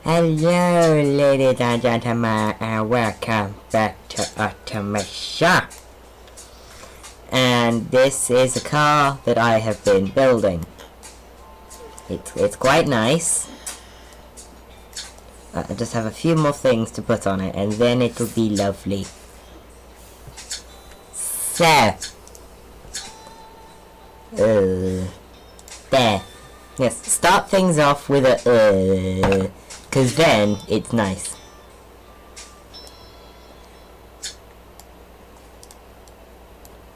Hello, ladies and gentlemen, and welcome back to Automation. And this is a car that I have been building. It's quite nice. I just have a few more things to put on it, and then it'll be lovely. So, there. Yes, start things off with a cause then it's nice.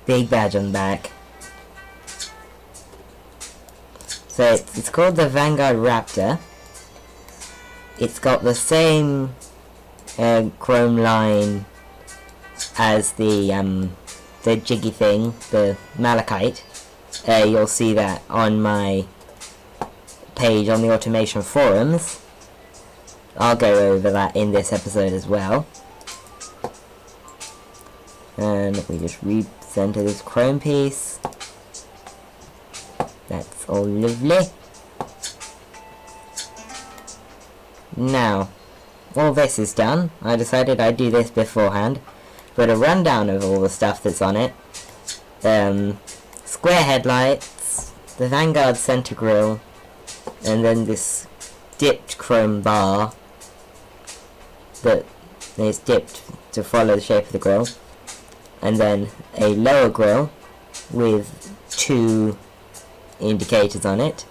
Big badge on the back. So it's called the Vanguard Raptor. It's got the same chrome line as the jiggy thing, the malachite. You'll see that on my page on the automation forums. I'll go over that in this episode as well. And we just recenter this chrome piece. That's all lovely. Now, all this is done. I decided I'd do this beforehand. But a rundown of all the stuff that's on it. Square headlights, the Vanguard center grille, and then this dipped chrome bar that is dipped to follow the shape of the grille, and then a lower grille with two indicators on it,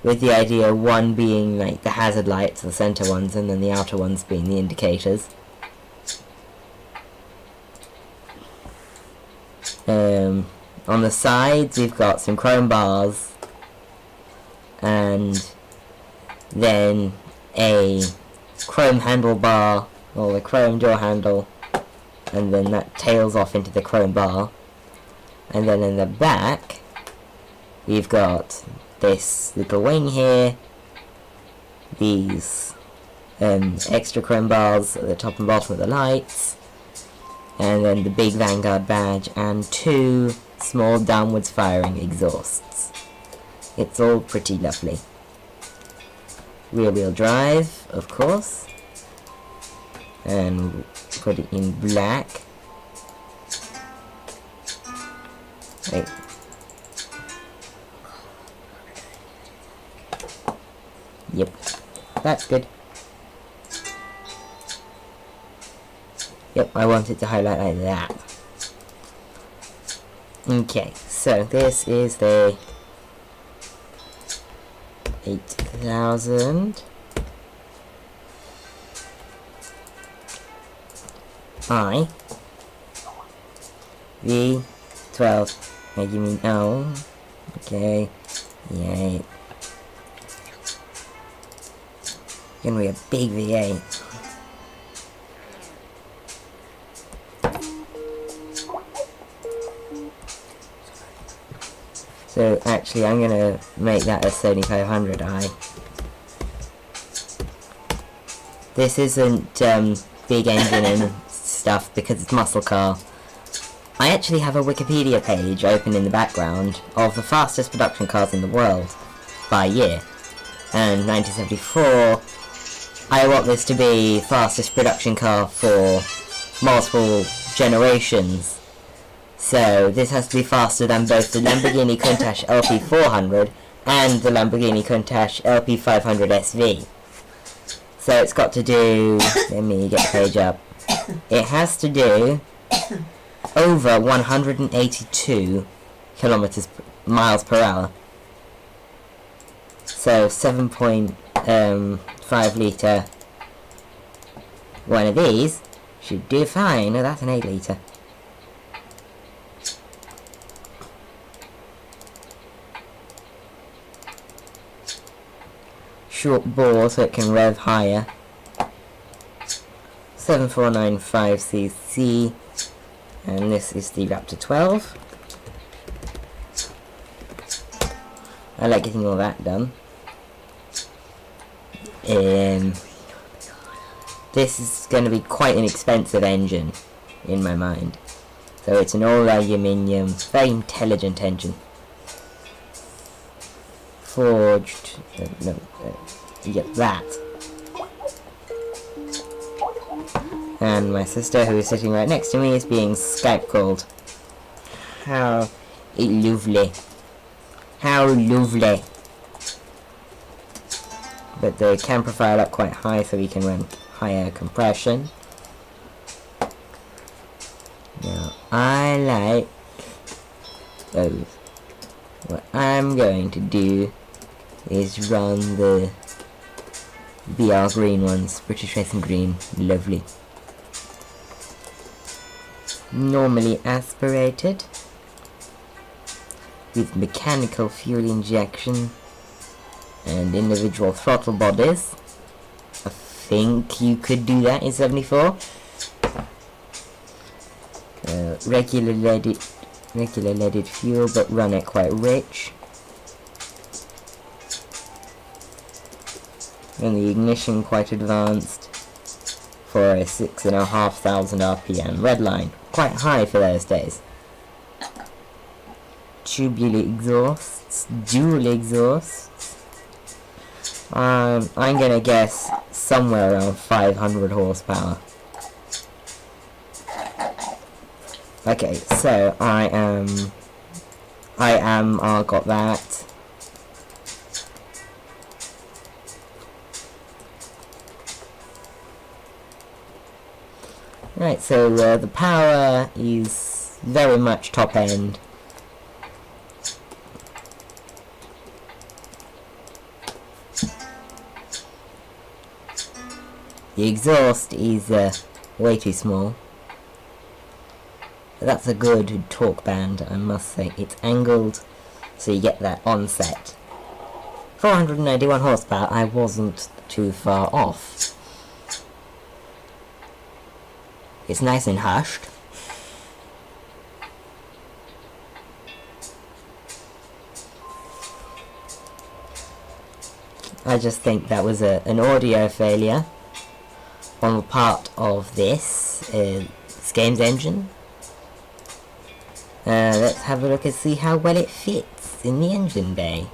with the idea one being like the hazard lights, the center ones, and then the outer ones being the indicators. On the sides we've got some chrome bars, and then a chrome handlebar, or the chrome door handle, and then that tails off into the chrome bar. And then in the back we've got this little wing here, these extra chrome bars at the top and bottom of the lights, and then the big Vanguard badge, and two small downwards firing exhausts. It's all pretty lovely. Rear wheel drive, of course, and put it in black. Wait. Yep, that's good. Yep, I want it to highlight like that. Okay, so this is the 8000 I V12. You mean O? Okay, yay. Gonna be a big V8. So actually I'm gonna make that a 7500i. This isn't big engine and stuff because it's muscle car. I actually have a Wikipedia page open in the background of the fastest production cars in the world by year. And 1974, I want this to be fastest production car for multiple generations. So this has to be faster than both the Lamborghini Countach LP400 and the Lamborghini Countach LP500 SV. So it's got to do, let me get the page up, it has to do over 182 miles per hour. So 7.5 litre one of these should do fine. No, that's an 8 litre. Short bore so it can rev higher. 7495cc, and this is the Raptor 12. I like getting all that done. This is going to be quite an expensive engine in my mind. So it's an all aluminium, very intelligent engine. forged. You get that. And my sister, who is sitting right next to me, is being Skype called. How lovely. How lovely. But the camera profile up quite high so we can run higher compression. Now, I like those. What I'm going to do is run the BR green ones, British Racing Green, lovely. Normally aspirated with mechanical fuel injection and individual throttle bodies. I think you could do that in 74. Regular leaded fuel, but run it quite rich. And the ignition quite advanced for a 6,500 RPM. Redline, quite high for those days. Tubular exhausts, dual exhausts. I'm gonna guess somewhere around 500 horsepower. Okay, so I got that. Right, so the power is very much top end. The exhaust is way too small. That's a good torque band, I must say. It's angled, so you get that onset. 491 horsepower, I wasn't too far off. It's nice and hushed. I just think that was an audio failure on the part of this game's engine. Let's have a look and see how well it fits in the engine bay.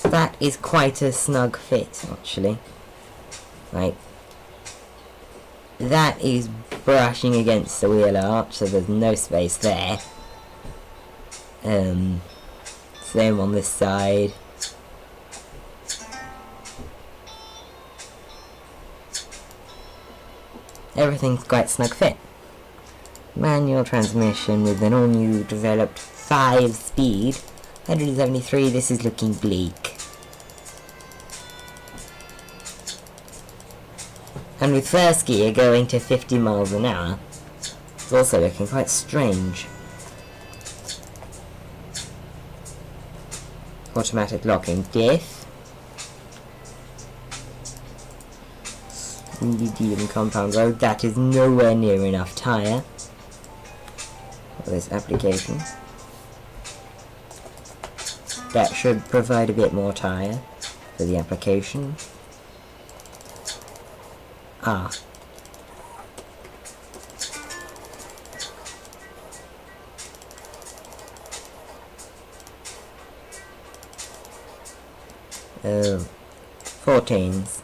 That is quite a snug fit, actually. Like, that is brushing against the wheel arch, so there's no space there. Same on this side. Everything's quite snug fit. Manual transmission with an all-new developed 5-speed. 173, this is looking bleak. And with first gear going to 50 miles an hour, it's also looking quite strange. Automatic locking diff. Medium compound road, that is nowhere near enough tyre for this application. That should provide a bit more tyre for the application. Ah. Oh. 14s.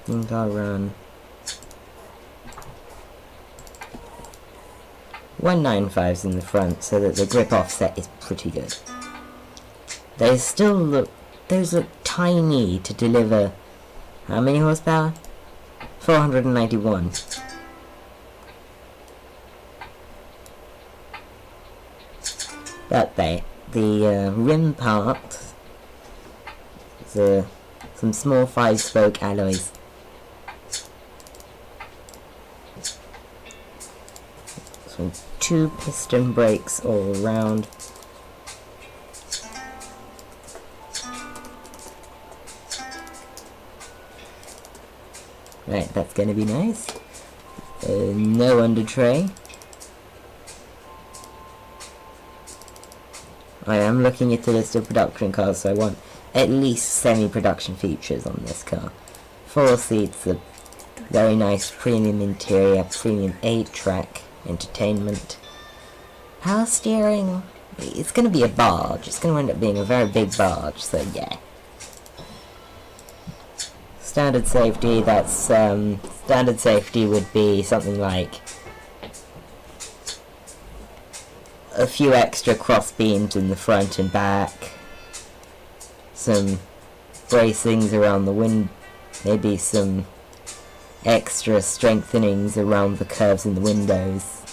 I think I'll run 195s in the front so that the grip offset is pretty good. Those look tiny to deliver how many horsepower? 491. But the rim part, some small 5-spoke alloys. So 2 piston brakes all around. Right, that's gonna be nice. No under tray. I am looking at the list of production cars, so I want at least semi-production features on this car. 4 seats, a very nice premium interior, premium 8-track entertainment. Power steering, it's going to be a barge. It's going to end up being a very big barge, so yeah. Standard safety, that's, standard safety would be something like a few extra cross beams in the front and back, some bracings around the wind, maybe some extra strengthenings around the curves in the windows.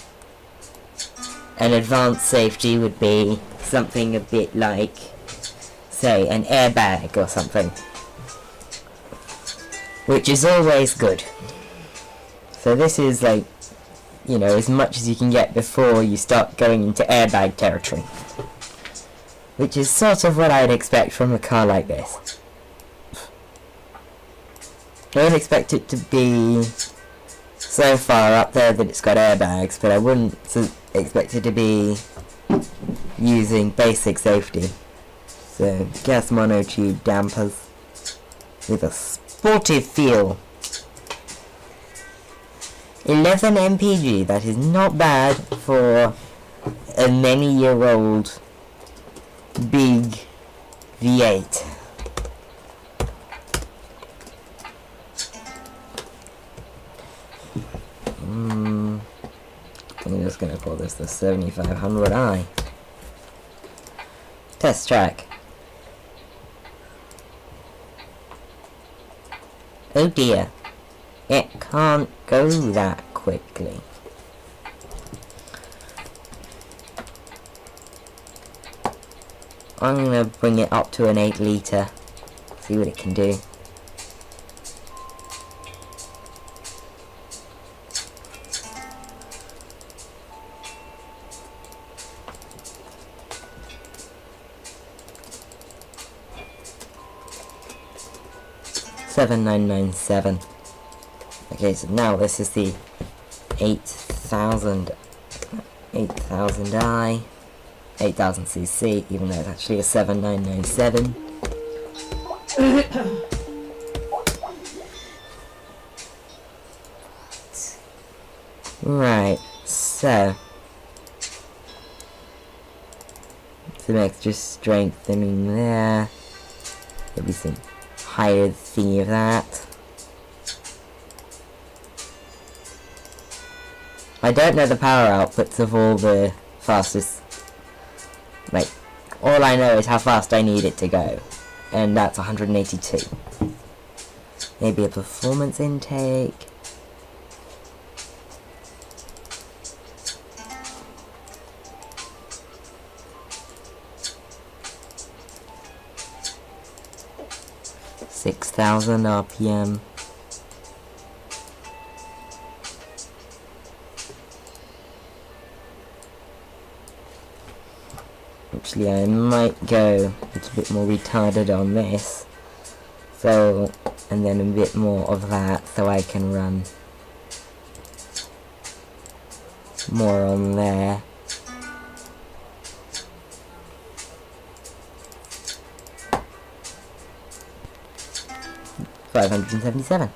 An advanced safety would be something a bit like, say, an airbag or something, which is always good. So this is like, you know, as much as you can get before you start going into airbag territory, which is sort of what I'd expect from a car like this. I don't expect it to be so far up there that it's got airbags, but I wouldn't expect it to be using basic safety. So, gas monotube dampers with a sportive feel. 11 mpg, that is not bad for a many-year-old big V8. I'm just gonna call this the 7500i. Test track. Oh dear, it can't go that quickly. I'm gonna bring it up to an 8 litre, see what it can do. $7,997. Okay, so now this is the 8000i, 8000cc, even though it's actually a 7997. Right, so some extra strengthening there. There'll be some higher thingy of that. I don't know the power outputs of all the fastest, like, all I know is how fast I need it to go, and that's 182. Maybe a performance intake. $6,000 RPM. Actually, I might go a little bit more retarded on this, so, and then a bit more of that, so I can run more on there. $577.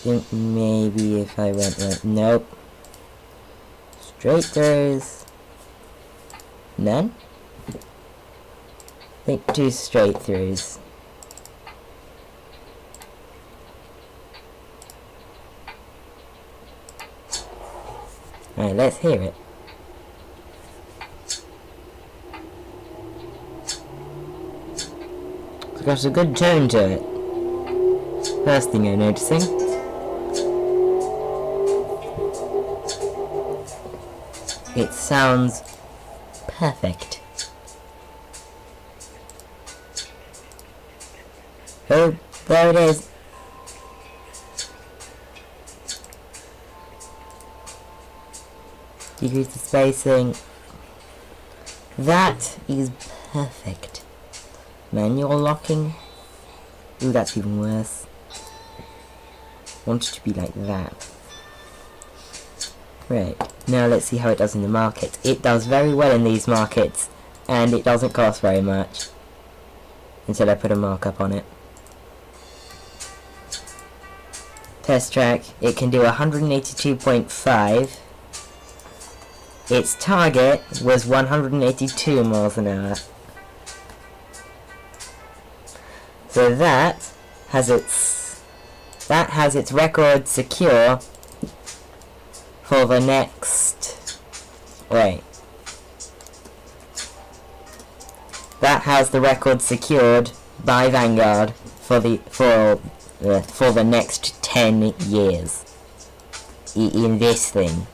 Think maybe if I went like, nope. Straight throughs. None? Think 2 straight throughs. Alright, let's hear it. It's got a good tone to it. First thing I'm noticing. It sounds perfect. Oh, there it is. Decrease the spacing. That is perfect. Manual locking. Ooh, that's even worse. Want it to be like that. Right, now let's see how it does in the market. It does very well in these markets, and it doesn't cost very much. Until I put a markup on it. Test track, it can do 182.5. Its target was 182 miles an hour. So that has its record secure for the next, wait. That has the record secured by Vanguard for the next 10 years in this thing.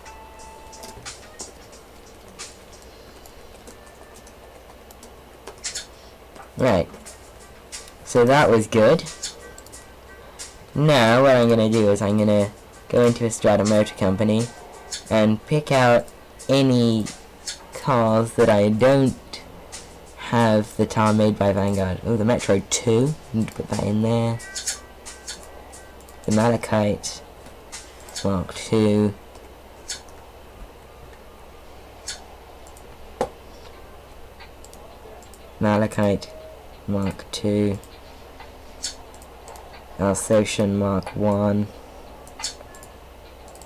Right. So that was good. Now what I'm gonna do is I'm gonna go into a Strata Motor Company and pick out any cars that I don't have that are made by Vanguard. Oh, the Metro 2. Need to put that in there. The Malachite Mark 2. Malachite Mark 2. Alsatian Mark 1.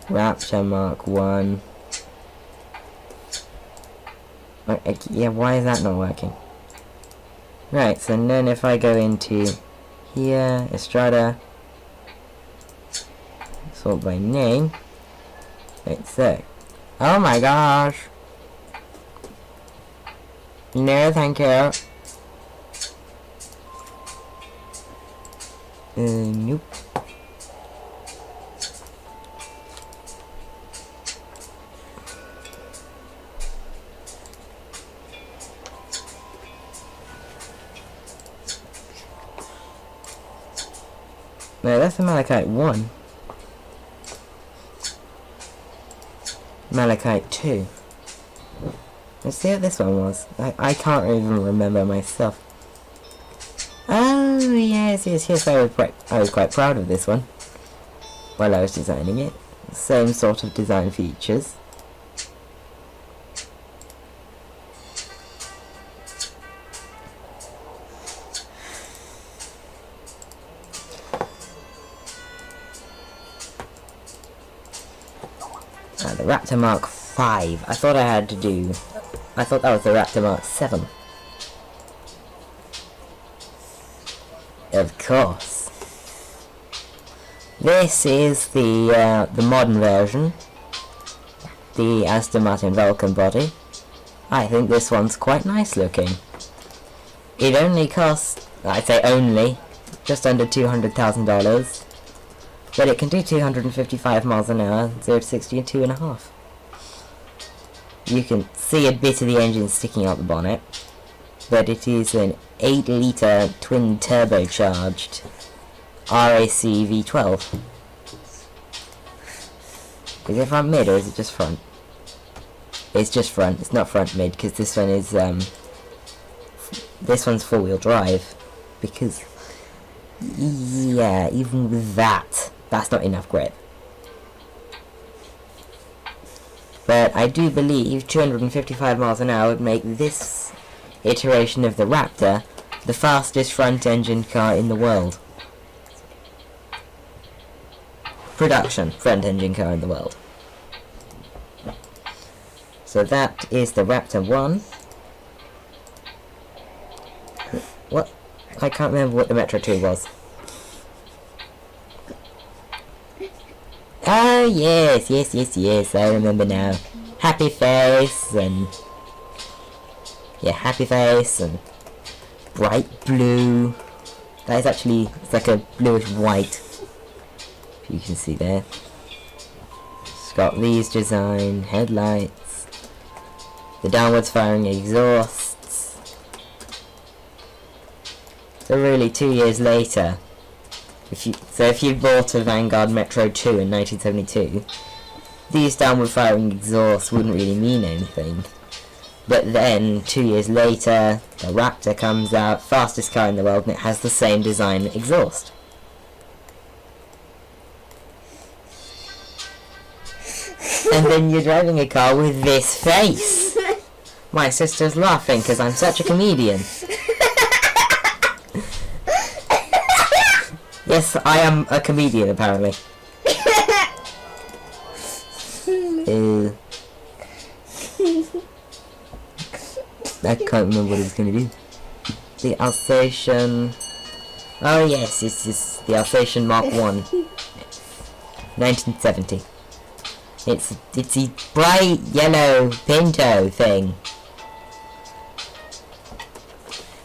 Raptor Mark 1. Yeah, why is that not working? Right, so then if I go into here, Estrada, sort by name, right, so, oh my gosh, no thank you, nope. No, that's the Malachite 1. Malachite 2. Let's see what this one was. I can't even remember myself. Oh, yes, I was quite proud of this one while I was designing it. Same sort of design features. The Raptor Mark 5. I thought that was the Raptor Mark 7. Of course. This is the modern version. The Aston Martin Vulcan body. I think this one's quite nice looking. It only costs, I'd say only, just under $200,000. But it can do 255 miles an hour, 0 to 60 in 2.5. You can see a bit of the engine sticking out the bonnet, but it is an 8-litre twin turbocharged RAC V12. Is it front mid or is it just front? It's just front, it's not front mid, because this one is this one's 4-wheel drive, because yeah, even with that, that's not enough grip. But I do believe 255 miles an hour would make this iteration of the Raptor the fastest front-engine car in the world. Production front-engine car in the world. So that is the Raptor 1. What? I can't remember what the Metro 2 was. Oh yes, I remember now. Happy face and happy face and bright blue. That is actually, it's like a bluish white. If you can see there. It's got these design headlights, the downwards firing exhausts. So really 2 years later, if you bought a Vanguard Metro 2 in 1972, these downward firing exhausts wouldn't really mean anything. But then, 2 years later, the Raptor comes out, fastest car in the world, and it has the same design exhaust. And then you're driving a car with this face. My sister's laughing because I'm such a comedian. Yes, I am a comedian apparently. I can't remember what I was going to do. The Alsatian... Oh yes, this is the Alsatian Mark 1. 1970. It's the bright yellow Pinto thing.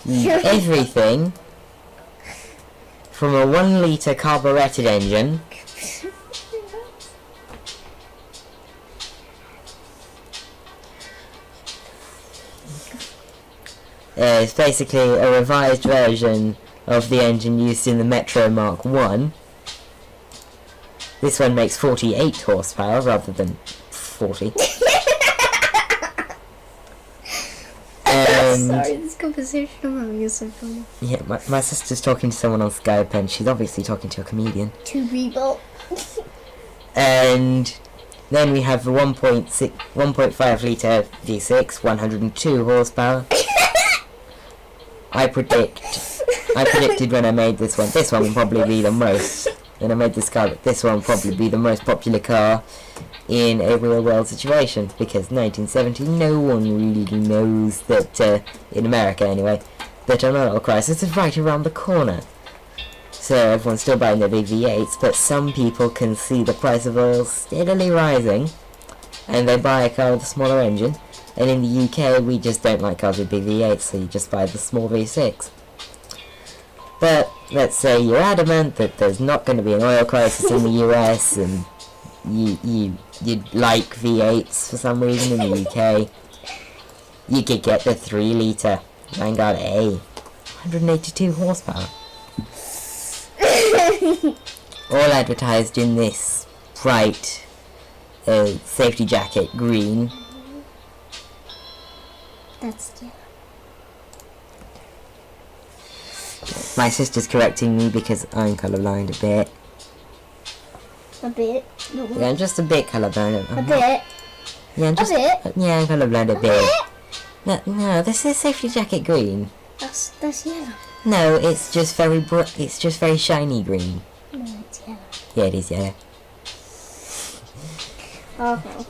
Everything from a 1 litre carburetted engine it's basically a revised version of the engine used in the Metro Mark 1. This one makes 48 horsepower rather than 40. Sorry, this conversation I'm having is so funny. Yeah, my sister's talking to someone on Skype and she's obviously talking to a comedian. 2 people. And then we have the 1.5 litre V6, 102 horsepower. I predicted when I made this one will probably be the most. When I made this car, this one will probably be the most popular car in a real-world situation, because 1970, no one really knows that, in America anyway, that an oil crisis is right around the corner. So everyone's still buying their big V8s, but some people can see the price of oil steadily rising, and they buy a car with a smaller engine. And in the UK, we just don't like cars with big V8s, so you just buy the small V6. But let's say you're adamant that there's not going to be an oil crisis in the US, and you like V8s for some reason in the UK, you could get the 3 litre Vanguard A, 182 horsepower. All advertised in this bright safety jacket green. That's yellow. My sister's correcting me because I'm colourblind a bit. A bit. Yeah, I'm just a bit colourblind. A bit. Yeah, I'm just. A bit. Yeah, I'm colourblind a bit. No, this is safety jacket green. That's yellow. No, it's just very it's just very shiny green. No, it's yellow. Yeah, it is yellow. Okay.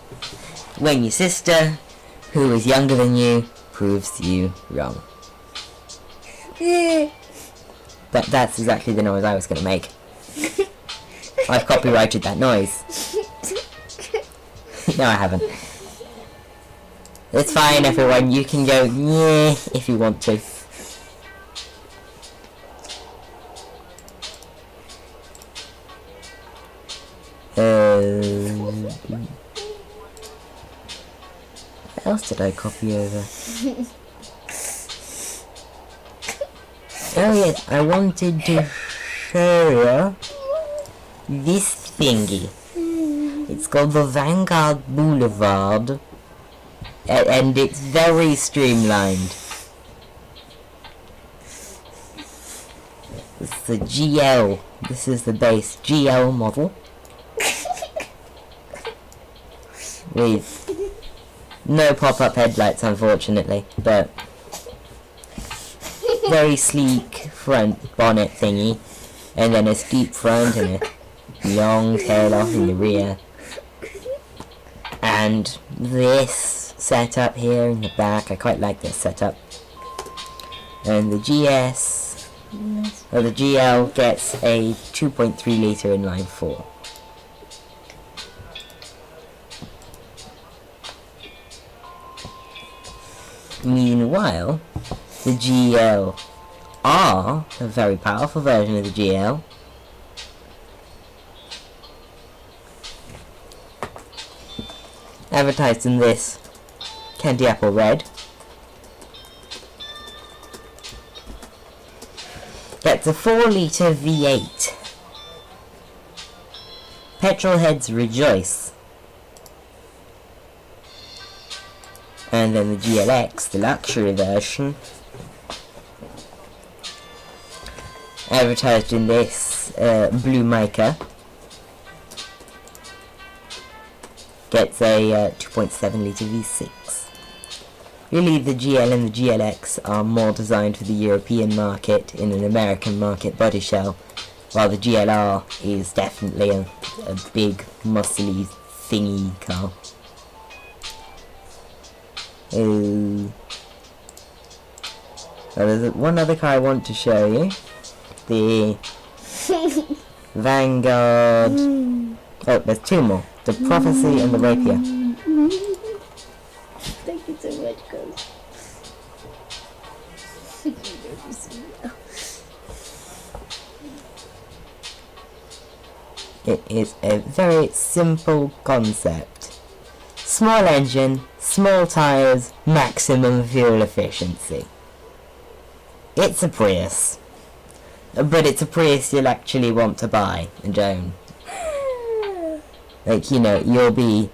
When your sister, who is younger than you, proves you wrong. But that's exactly the noise I was going to make. I've copyrighted that noise. No, I haven't. It's fine, everyone. You can go yeah if you want to. What else did I copy over? Oh yes, I wanted to show you this thingy. It's called the Vanguard Boulevard, and it's very streamlined. It's the GL. This is the base GL model. With no pop-up headlights, unfortunately, but very sleek front bonnet thingy, and then a steep front and a long tail off in the rear, and this setup here in the back. I quite like this setup. And the GS, or the GL, gets a 2.3 litre inline 4. Meanwhile, the GL R, a very powerful version of the GL, advertised in this candy apple red, gets a 4 litre V8. Petrol heads rejoice. And then the GLX, the luxury version, advertised in this blue mica, gets a 2.7 litre V6. Really, the GL and the GLX are more designed for the European market in an American market body shell, while the GLR is definitely a big, muscly, thingy car. Oh, there's one other car I want to show you. The Vanguard. Oh, there's two more. The Prophecy and the Rapier. Thank you so much, guys. It is a very simple concept. Small engine, small tyres, maximum fuel efficiency. It's a Prius. But it's a Prius you'll actually want to buy and own. Like, you know, you'll be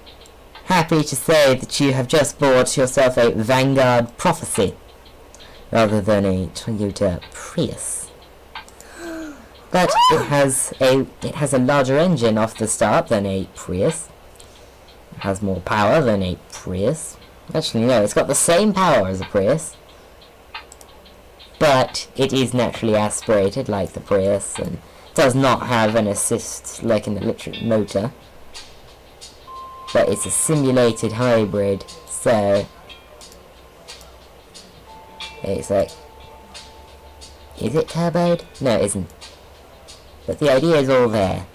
happy to say that you have just bought yourself a Vanguard Prophecy rather than a Toyota Prius. But it has a larger engine off the start than a Prius. It has more power than a Prius. Actually, no, it's got the same power as a Prius, but it is naturally aspirated like the Prius and does not have an assist like an electric motor. But it's a simulated hybrid, so it's like, is it turboed? No, it isn't. But the idea is all there.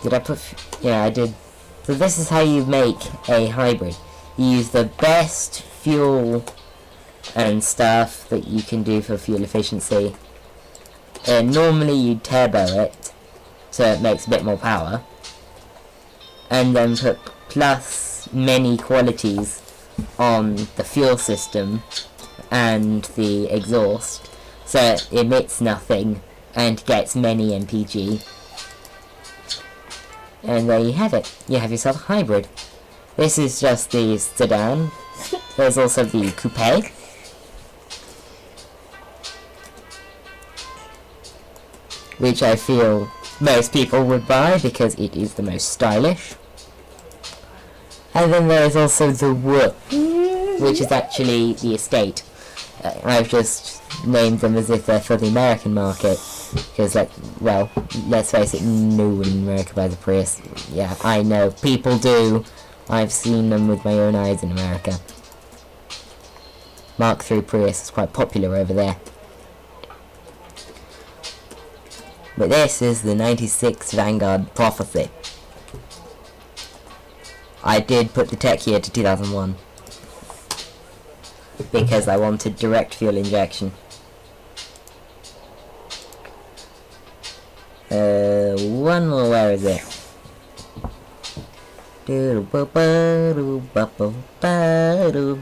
Did I put? Yeah, I did. So this is how you make a hybrid. You use the best fuel and stuff that you can do for fuel efficiency. And normally you turbo it, so it makes a bit more power. And then put plus many qualities on the fuel system and the exhaust, so it emits nothing and gets many mpg. And there you have it. You have yourself a hybrid. This is just the sedan. There's also the coupe. Which I feel most people would buy because it is the most stylish. And then there is also the Whoop, which is actually the estate. I've just named them as if they're for the American market, because, like, well, let's face it, no one in America buys a Prius. Yeah, I know, people do. I've seen them with my own eyes in America. Mark III Prius is quite popular over there. But this is the 96 Vanguard Prophecy. I did put the tech year to 2001. Because I wanted direct fuel injection. One more, where is it?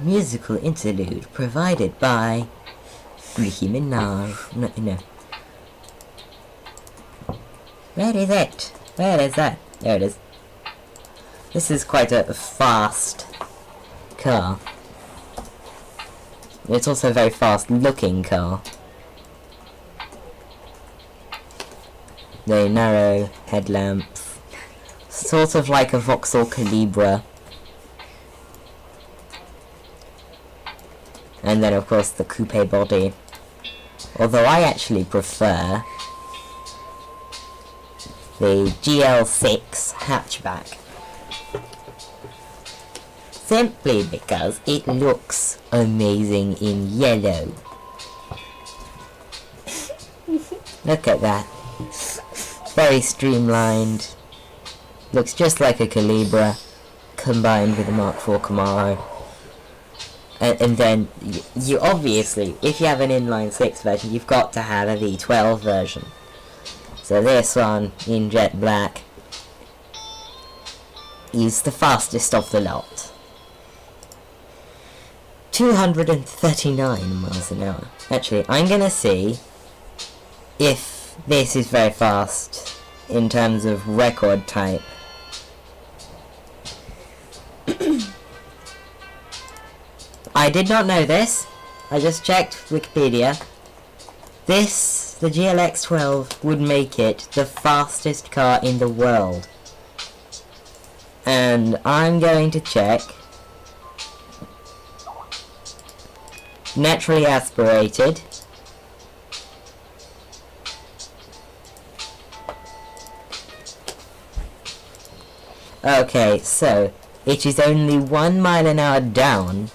Musical interlude provided by Nicki Minaj. No. Where is it? Where is that? There it is. This is quite a fast car. It's also a very fast looking car. The narrow headlamps. Sort of like a Vauxhall Calibra. And then of course the coupe body. Although I actually prefer the GL6 hatchback. Simply because it looks amazing in yellow. Look at that. Very streamlined. Looks just like a Calibra combined with a Mark IV Camaro. And then you obviously, if you have an inline 6 version, you've got to have a V12 version. So this one in jet black is the fastest of the lot. 239 miles an hour. Actually, I'm gonna see if this is very fast in terms of record type. I did not know this. I just checked Wikipedia. This, the GLX 12, would make it the fastest car in the world. And I'm going to check naturally aspirated. Okay, so it is only 1 mile an hour down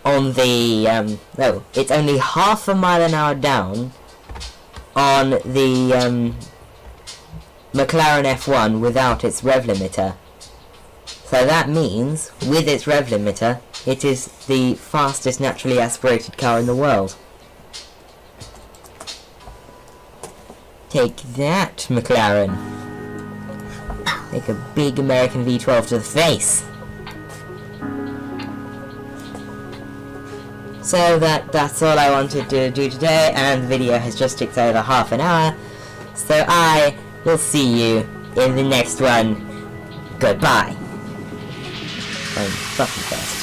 on the no, it's only half a mile an hour down on the McLaren F1 without its rev limiter. So that means, with its rev limiter, it is the fastest naturally aspirated car in the world. Take that, McLaren. Take a big American V12 to the face. So that's all I wanted to do today, and the video has just ticked over half an hour. So I will see you in the next one. Goodbye. I'm fucking fast.